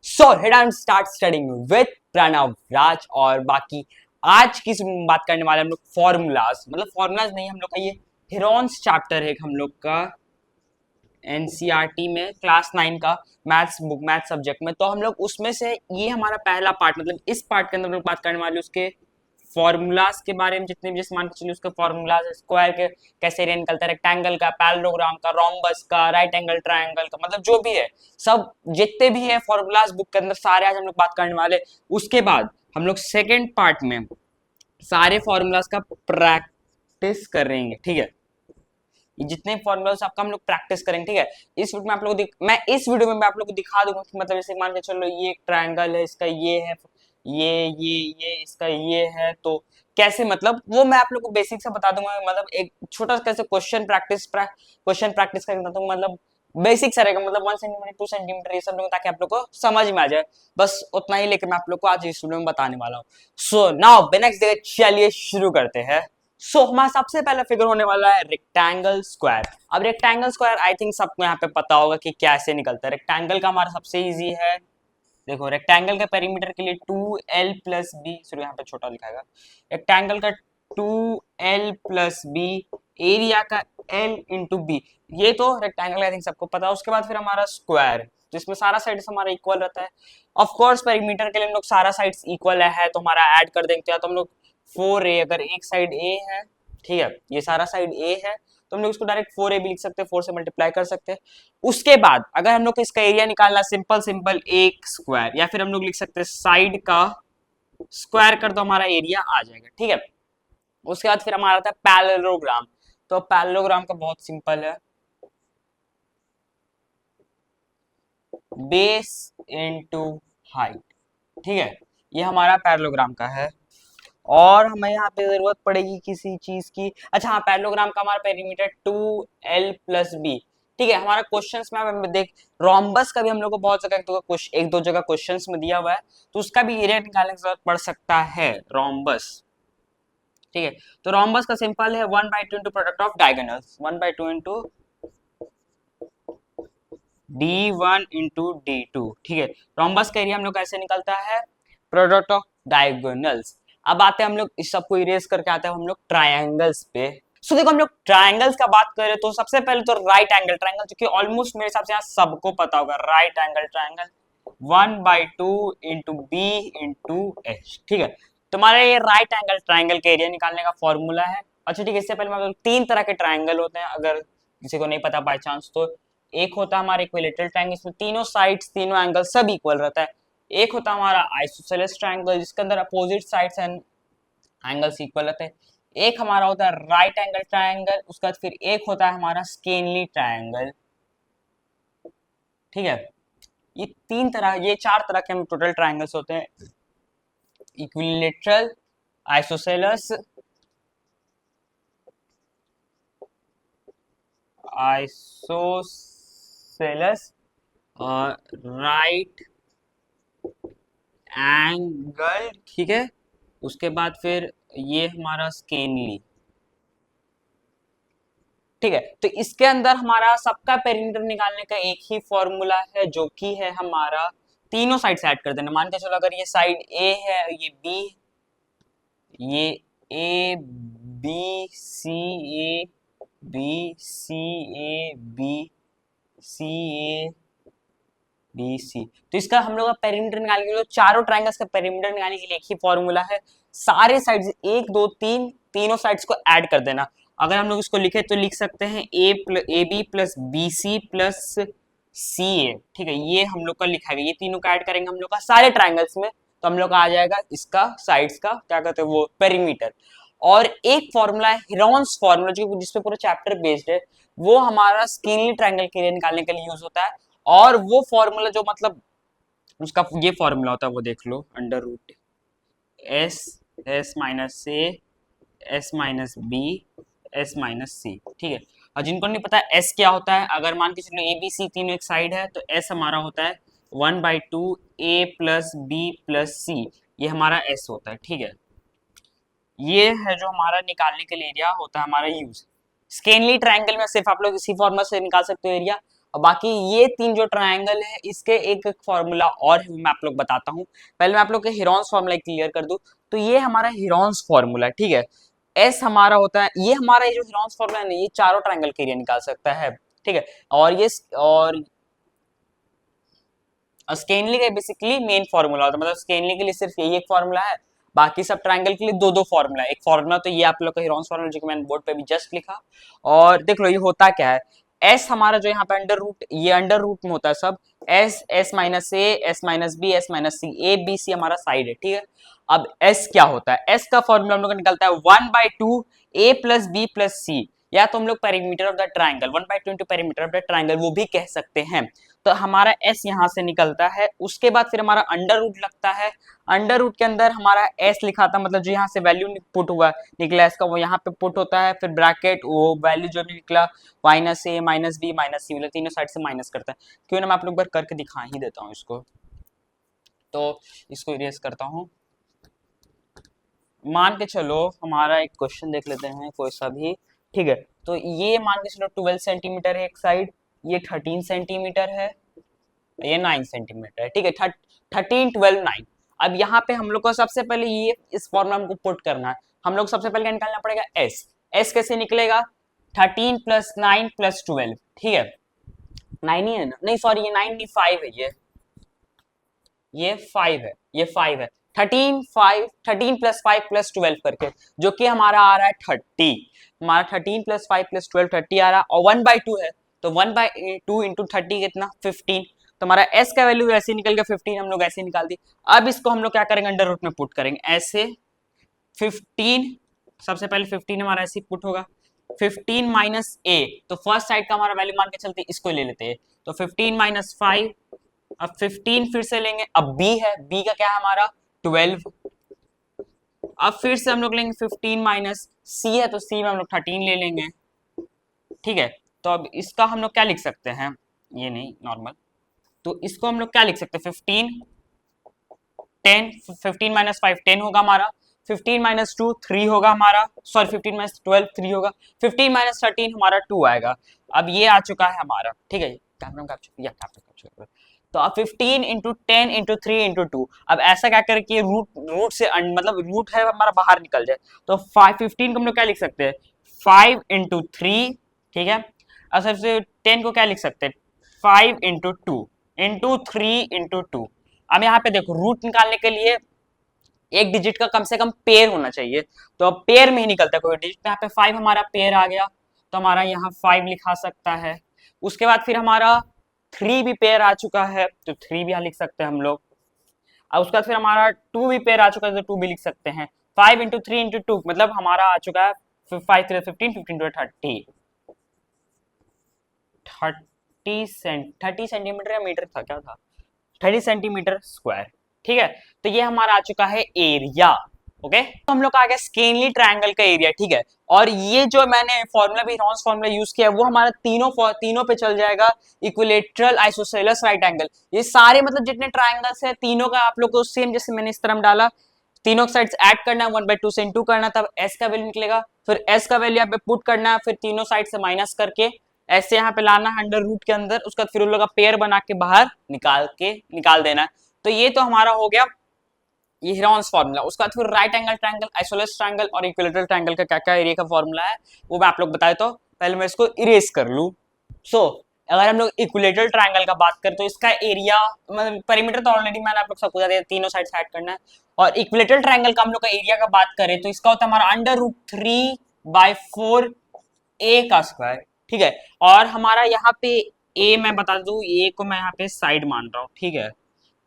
So hit and start studying with Pranav Raj. और बाकी आज की बात करने वाले हम लोग फॉर्मूलाज, मतलब फॉर्मूलाज नहीं, हम लोग का ये हेरॉन्स चैप्टर है हम लोग का एनसीईआरटी में क्लास 9 का मैथ्स बुक, मैथ सब्जेक्ट में। तो हम लोग उसमें से ये हमारा पहला पार्ट, मतलब इस पार्ट के अंदर हम लोग बात करने वाले उसके फॉर्मूलाज के बारे में, जितने भी जैसे मान के चलिए उसके फॉर्मूलाज, स्क्वायर के कैसे एरिया निकलता है, रेक्टेंगल का, पैरेललोग्राम का, रोम्बस का, राइट एंगल ट्रायंगल का, मतलब जो भी है सब जितने भी है फॉर्मूलाज बुक के अंदर सारे आज हम लोग बात करने वाले। उसके बाद हम लोग सेकेंड पार्ट में सारे फॉर्मूलाज का प्रैक्टिस करेंगे, ठीक है। जितने फॉर्मूलाज आपका हम लोग प्रैक्टिस करेंगे, ठीक है। इस वीडियो में आप लोग मैं इस वीडियो में मैं आप लोग को दिखा दूंगा कि मतलब जैसे मान के चलो ये एक ट्रायंगल है, इसका ये है, ये इसका ये है, तो कैसे, मतलब वो मैं आप लोग को बेसिक से बता दूंगा। मतलब एक छोटा सा कैसे क्वेश्चन प्रैक्टिस करके बताता हूँ, मतलब बेसिक सा रहेगा, मतलब 1 सेंटीमीटर 2 सेंटीमीटर ये सब लोग, ताकि आप लोग को समझ में आ जाए। बस उतना ही लेके मैं आप लोग को आज इस वीडियो में बताने वाला हूँ। सो नाउ बिना किसी देर के चलिए शुरू करते हैं। सो हमारा सबसे पहला फिगर होने वाला है रेक्टेंगल स्क्वायर। अब रेक्टेंगल स्क्वायर आई थिंक सबको यहाँ पे पता होगा कि कैसे निकलता है। रेक्टेंगल का हमारा सबसे इजी है, देखो रेक्टेंगल का पेरीमीटर के लिए 2l प्लस बी, सॉरी यहाँ पे छोटा लिखाएगा, रेक्टेंगल का 2l प्लस बी, एरिया का l इंटू बी। ये तो रेक्टेंगल आई थिंक सबको पता है। उसके बाद फिर हमारा स्क्वायर, जिसमें सारा साइड हमारा इक्वल रहता है। ऑफ कोर्स पेरीमीटर के लिए हम लोग सारा साइड्स इक्वल है तो हमारा ऐड कर देंगे, या तो हम लोग 4a, अगर एक साइड a है, ठीक है, ये सारा साइड a है तो हम लोग इसको डायरेक्ट 4a भी लिख सकते हैं, 4 से मल्टीप्लाई कर सकते हैं। उसके बाद अगर हम लोग को इसका एरिया निकालना, सिंपल सिंपल एक स्क्वायर, या फिर हम लोग लिख सकते हैं साइड का स्क्वायर कर दो, हमारा एरिया आ जाएगा, ठीक है। उसके बाद फिर हमारा आता है पैरेललोग्राम। तो पैरेललोग्राम का बहुत सिंपल है, बेस इनटू हाइट, ठीक है, ये हमारा पैरेललोग्राम का है। और हमें यहाँ पे जरूरत पड़ेगी किसी चीज की, अच्छा हाँ, पैरेललोग्राम का हमारा पेरीमीटर 2l प्लस बी, ठीक है। हमारा क्वेश्चंस में हम देख, रोम्बस का भी हम लोग को बहुत जगह तो एक दो जगह क्वेश्चंस में दिया हुआ है, तो उसका भी एरिया निकालने की जरूरत पड़ सकता है, रोम्बस, ठीक है। तो रोम्बस का सिंपल है 1/2 into product of diagonals, 1/2 into d1 into d2, ठीक है। रोम्बस का एरिया हम लोग कैसे निकलता है, प्रोडक्ट ऑफ डायगोनल्स। अब आते हैं हम लोग इस सबको इरेज करके आते हैं हम लोग ट्रायंगल्स पे। सो देखो हम लोग ट्रायंगल्स का बात करें तो सबसे पहले तो राइट एंगल ट्रायंगल, जो कि ऑलमोस्ट मेरे हिसाब से यहाँ सबको पता होगा, right angle triangle 1/2 into b into h, ठीक है। तुम्हारे ये राइट एंगल ट्रायंगल के एरिया निकालने का फॉर्मूला है। अच्छा ठीक है, इससे पहले मतलब 3 तरह के ट्रायंगल होते हैं, अगर किसी को नहीं पता बाय चांस तो। एक होता है हमारा इक्विलेटरल ट्रायंगल, इसमें तीनों साइड्स, तीनों एंगल सब इक्वल रहता है। एक होता है हमारा आइसोसेलेस ट्रायंगल, जिसके अंदर opposite sides and angles equal रहते हैं। एक हमारा होता है राइट एंगल ट्रायंगल, उसके बाद फिर एक होता है हमारा स्केनली ट्रायंगल, ठीक है। ये 4 तरह के हम टोटल ट्रायंगल्स होते हैं, इक्विलेटरल, आइसोसेलेस, आइसोसेलेस और राइट एंगल, ठीक है। उसके बाद फिर ये हमारा स्केनली, ठीक है। तो इसके अंदर हमारा सबका पेरीमीटर निकालने का एक ही फॉर्मूला है, जो कि है हमारा तीनों साइड से ऐड कर देना। मान के चलो अगर ये साइड ए है, ये बी, ये a b c, a b c, a b c, a b c, तो इसका हम लोग का पेरीमीटर निकालने के लिए, चारों ट्रायंगल्स का पेरीमीटर निकालने के लिए एक ही फॉर्मूला है, सारे साइड्स 1 2 3 तीनों साइड्स को ऐड कर देना। अगर हम लोग इसको लिखे तो लिख सकते हैं A B plus B C plus C A, ठीक है। ये हम लोग का लिखा गया, ये तीनों का ऐड करेंगे हम लोग का सारे ट्रायंगल्स में, तो हम लोग का आ जाएगा इसका साइड्स का क्या कहते हैं वो पेरीमीटर। और एक फॉर्मूला है हेरॉन्स फॉर्मूला, जो जिसपे पूरा चैप्टर बेस्ड है, वो हमारा स्केनली ट्रायंगल के लिए निकालने के लिए यूज होता है। और वो फॉर्मूला जो मतलब उसका ये फॉर्मूला होता है वो देख लो, under root S, S minus ए, S minus B, S minus C, ठीक है। और जिनको नहीं पता एस क्या होता है, अगर मान के चलो ए बी सी तीनों एक साइड है, तो एस हमारा होता है 1/2 ए प्लस बी प्लस सी, ये हमारा एस होता है, ठीक है। ये है जो हमारा निकालने के लिए एरिया होता है हमारा यूज। स्केनली ट्रायंगल में सिर्फ आप लोग इसी फॉर्मूला से निकाल सकते हो एरिया। और बाकी ये तीन जो ट्रायंगल है इसके एक एक फॉर्मूला और है, मैं आप लोग बताता हूँ। पहले मैं आप लोग के हिरॉन्स फॉर्मूला क्लियर कर दूं। तो ये हमारा हिरॉन्स फॉर्मूला, ठीक है। एस हमारा होता है, ये हमारा ये जो हिरॉन्स फॉर्मूला है ना, ये चारों ट्रायंगल के एरिया निकाल सकता है, ठीक है। और स्केनली का बेसिकली मेन फॉर्मूला होता है, मतलब स्केनली के लिए सिर्फ यही एक फॉर्मूला है, बाकी सब ट्रायंगल के लिए दो दो फॉर्मूला है। एक फॉर्मूला तो ये आप लोग का हिरॉन्स फॉर्मूला जो कि मैंने बोर्ड पे भी जस्ट लिखा। और देख लो ये होता क्या है, एस हमारा जो यहाँ पे अंडर रूट, ये अंडर रूट में होता है सब, s S minus A S minus B S minus c, a b c हमारा साइड है, ठीक है। अब एस क्या होता है, एस का फॉर्मूला हम लोग का निकलता है 1/2 ए प्लस बी प्लस सी, या तो हम लोग perimeter of the triangle 1/2 into perimeter of the triangle वो भी कह सकते हैं। तो हमारा एस यहाँ से निकलता है, उसके बाद फिर हमारा अंडर रूट लगता है, अंडर रूट के अंदर हमारा एस लिखा था, मतलब जो यहाँ से वैल्यू पुट हुआ निकला इसका वो यहाँ पे पुट होता है, फिर ब्रैकेट वो वैल्यू जो भी निकला माइनस ए माइनस बी माइनस सी, मतलब तीनों साइड से माइनस करता है। क्यों ना मैं आप लोग बार करके दिखा ही देता हूँ इसको। तो इसको इरेज करता हूँ। मान के चलो हमारा एक क्वेश्चन देख लेते हैं कोई सा भी, ठीक है। तो ये मान के चलो 12 सेंटीमीटर है एक साइड, ये 13 सेंटीमीटर है, ये 9 सेंटीमीटर है, ठीक है। 13 12 9। अब यहाँ पे हम लोग को सबसे पहले ये इस फॉर्मूला को पुट करना है। हम लोग सबसे पहले क्या निकालना पड़ेगा, एस। एस कैसे निकलेगा, 13 प्लस 9 प्लस 12, ठीक है। 9 ही है ना, नहीं सॉरी ये 9 नहीं 5 है, ये 5 है, ये 5 है। 13 प्लस 5 प्लस 12 करके, जो कि हमारा आ रहा है 30। हमारा 13 प्लस 5 प्लस 12 30 आ रहा है, और 1/2 है, तो 1/2 इंटू 30 कितना 15। तो हमारा s का वैल्यू ऐसे निकल गया 15, हम लोग ऐसे निकाल दी। अब इसको हम लोग क्या करेंगे, अंडर रूट में पुट करेंगे ऐसे। 15 सबसे पहले 15 हमारा ऐसे पुट होगा, 15 माइनस ए, तो फर्स्ट साइड का हमारा वैल्यू मान के चलते इसको ले लेते हैं। तो 15 माइनस 5, अब 15 फिर से लेंगे, अब b है, b का क्या है हमारा 12। अब फिर से हम लोग लेंगे 15 माइनस c है, तो c में हम लोग 13 ले लेंगे, ठीक है। तो अब इसका हम लोग क्या लिख सकते हैं, ये नहीं नॉर्मल, तो इसको हम लोग क्या लिख सकते हैं 15 10, 15 माइनस 5 10 होगा हमारा, 15 माइनस 2 3 होगा हमारा, सॉरी 15 माइनस 12 3 होगा, 15 माइनस 13 हमारा 2 आएगा। अब ये आ चुका है हमारा, ठीक है। कैमरा कैप्चर या कैप्चर कैप्चर। तो अब 15 इंटू 10 इंटू 3 इंटू 2, अब ऐसा क्या करें कि रूट से मतलब रूट है हमारा बाहर निकल जाए। तो 15 को हम लोग क्या लिख सकते हैं 5 इंटू 3, ठीक है। और सबसे 10 को क्या लिख सकते हैं 5 इंटू 2 इंटू 3 इंटू 2। अब यहाँ पे देखो रूट निकालने के लिए एक डिजिट का कम से कम पेयर होना चाहिए, तो अब पेयर में ही निकलता है कोई डिजिट। यहाँ पे 5 हमारा पेयर आ गया, तो हमारा यहाँ 5 लिखा सकता है। उसके बाद फिर हमारा 3 भी पेयर आ चुका है, तो 3 भी यहाँ लिख सकते हैं हम लोग। अब उसके बाद फिर हमारा 2 भी पेयर आ चुका है, तो 2 भी लिख सकते हैं। 5 इंटू 3 इंटू 2 मतलब हमारा आ चुका है 5 3 15 15 2 30 30 सेंटीमीटर या मीटर था, क्या था 30 सेंटीमीटर स्क्वायर, ठीक है। तो ये हमारा आ चुका है एरिया, ओके। तो हम लोग का आ गया स्केनली ट्रायंगल का एरिया, ठीक है। और ये जो मैंने फॉर्मूला भी रॉन्स फॉर्मूला यूज किया वो हमारा तीनों पे चल जाएगा, इक्विलेटरल आइसोसेलेस राइट एंगल, ये सारे मतलब जितने ट्रायंगल्स है तीनों का आप लोग को सेम जैसे मैंने इस तरह डाला, तीनों साइड्स ऐड करना है 1/2 से इनटू करना, तब s का वैल्यू निकलेगा, फिर s का वैल्यू यहाँ पे पुट करना है, फिर तीनों साइड से माइनस करके ऐसे यहाँ पे लाना है अंडर रूट के अंदर, उसका फिर उन लोग का पेयर बना के बाहर निकाल देना है। तो ये तो हमारा हो गया ये हेरॉन्स फॉर्मूला। उसके बाद फिर right angle triangle, isosceles triangle और इक्विलेटरल ट्रायंगल का क्या क्या एरिया का फॉर्मूला है वो मैं आप लोग बताए, तो पहले मैं इसको इरेज कर लूं। सो अगर हम लोग इक्विलेटरल ट्रायंगल का बात करें तो इसका एरिया मतलब पेरीमीटर तो ऑलरेडी मैंने आप लोग सबको बता दिया, तीनों साइड से ऐड करना है। और इक्विलेटरल ट्रायंगल का हम लोग का एरिया का बात करें तो इसका होता है हमारा √3/4 ए का स्क्वायर, ठीक है। और हमारा यहाँ पे ए मैं बता दूं, ए को मैं यहाँ पे साइड मान रहा हूँ, ठीक है।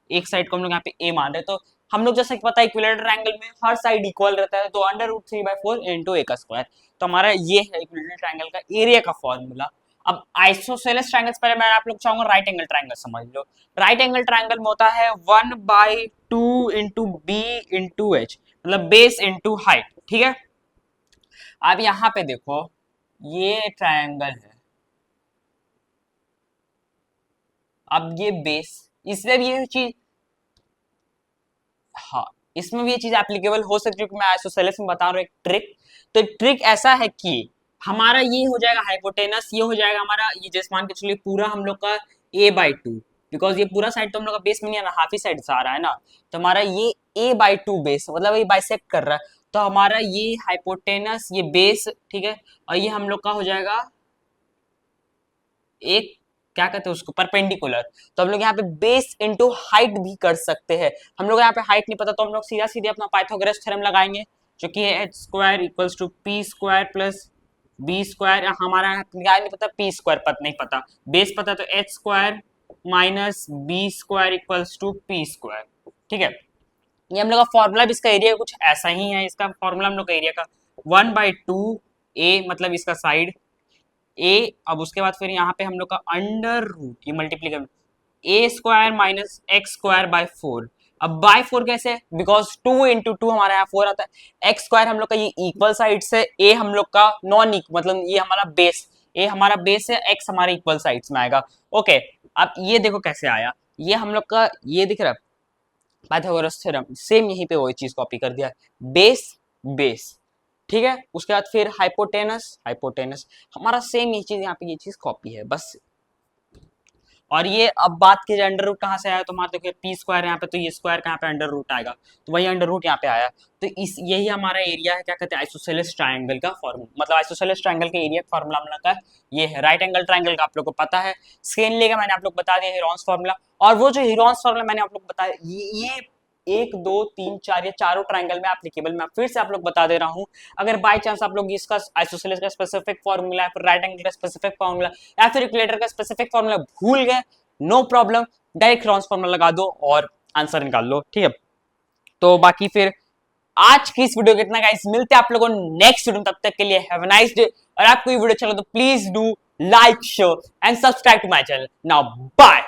एक साइड को हम लोग यहाँ पे ए मान रहे हैं, तो हम लोग जैसे कि पता है इक्विलेटरल ट्रायंगल में हर साइड इक्वल रहता है, तो √3/4 इंटू ए का स्क्वायर। तो हमारा ये है इक्विलेटरल ट्रायंगल का एरिया का फॉर्मूला। अब आइसोसेलेस ट्रायंगल पहले मैं आप लोग चाहूंगा राइट एंगल ट्रायंगल समझ लो। राइट एंगल ट्रायंगल में होता है 1/2 इंटू बी इंटू एच, मतलब बेस इंटू हाइट, ठीक है। अब यहाँ पे देखो ये ट्रायंगल है, अब ये बेस, इसमें भी ये चीज, हाँ इसमें भी ये चीज एप्लीकेबल हो सकती है, क्योंकि मैं आइसोसेलेस में बता रहा हूँ एक ट्रिक। तो ट्रिक ऐसा है कि हमारा ये हो जाएगा हाइपोटेनस, ये हो जाएगा हमारा, ये जैसे मान के चलिए पूरा हम लोग का a/2, बिकॉज ये पूरा साइड तो हम लोग का बेस में नहीं आ रहा, हाफ ही साइड से आ रहा है ना, तो हमारा ये a/2 बेस, मतलब ये बाइसेक्ट कर रहा है, तो हमारा ये हाइपोटेनस, ये बेस, ठीक है, और ये हम लोग का हो जाएगा एक, क्या कहते हैं उसको, परपेंडिकुलर। तो हम लोग यहाँ पे बेस इंटू हाइट भी कर सकते हैं। हम लोग यहाँ पे हाइट नहीं पता तो हम लोग सीधा सीधे अपना पाइथागोरस थ्योरम लगाएंगे, जो कि है h square equals to p square plus b square. हमारा क्या नहीं पता, पी स्क्वायर पता नहीं पता, बेस पता, तो h square minus b square equals to p square, ठीक है। ये हम लोग का फॉर्मूला भी, इसका एरिया कुछ ऐसा ही है, इसका फॉर्मूला हम लोग का एरिया का 1/2 ए, मतलब इसका साइड ए, अब उसके बाद फिर यहाँ पे हम लोग का अंडर रूट, ये multiplication A square minus x square by 4। अब बाय 4 कैसे, बिकॉज 2 इंटू 2 हमारे यहाँ 4 आता है, एक्स स्क्वायर हम लोग का ये इक्वल साइड से, ए हम लोग का नॉन इक्वल, मतलब ये हमारा बेस, ए हमारा बेस है, एक्स हमारे इक्वल साइड्स में आएगा। ओके, अब ये देखो कैसे आया, ये हम लोग का ये दिख रहा है पाइथागोरस थ्योरम, सेम यहीं पे वही चीज कॉपी कर दिया, बेस बेस, ठीक है। उसके बाद फिर हाइपोटेनस, हाइपोटेनस हमारा सेम ये चीज, यहाँ पे ये चीज कॉपी है बस। और ये अब बात की जाए अंडर रूट कहाँ से आया, तो हमारा देखिए पी स्क्वायर यहाँ पे, तो ये स्क्वायर कहाँ पे अंडर रूट आएगा, तो वही अंडर रूट यहाँ पे आया। तो इस यही हमारा एरिया है, क्या कहते हैं, आइसोसेलेस ट्रायंगल का फॉर्मूला, मतलब आइसोसेलेस ट्रायंगल के एरिया फॉर्मूला हम लोग का ये है। राइट एंगल ट्रायंगल का आप लोग को पता है, स्केन लेगा मैंने आप लोग बता दिया हीरोन्स फॉर्मूला। और वो जो हीरोन्स फॉर्मूला मैंने आप लोग बताया, ये 1 2 3 4 ये चारों ट्रायंगल में एप्लीकेबल, मैं फिर से आप लोग बता दे रहा हूँ। अगर बाय चांस आप लोग इसका आइसोसेलेस का स्पेसिफिक फॉर्मूला, फिर राइट एंगल का स्पेसिफिक फॉर्मूला, या फिर इक्विलेटर का स्पेसिफिक फॉर्मूला भूल गए, no problem, direct Heron's formula लगा दो और आंसर निकाल लो, ठीक है। तो बाकी फिर आज की इस वीडियो कितना गाइस, मिलते हैं आप लोगों नेक्स्ट वीडियो, तब तक के लिए हैव अ नाइस डे। और आपको ये वीडियो अच्छा लगा तो please do like, share and subscribe to my channel. Now bye.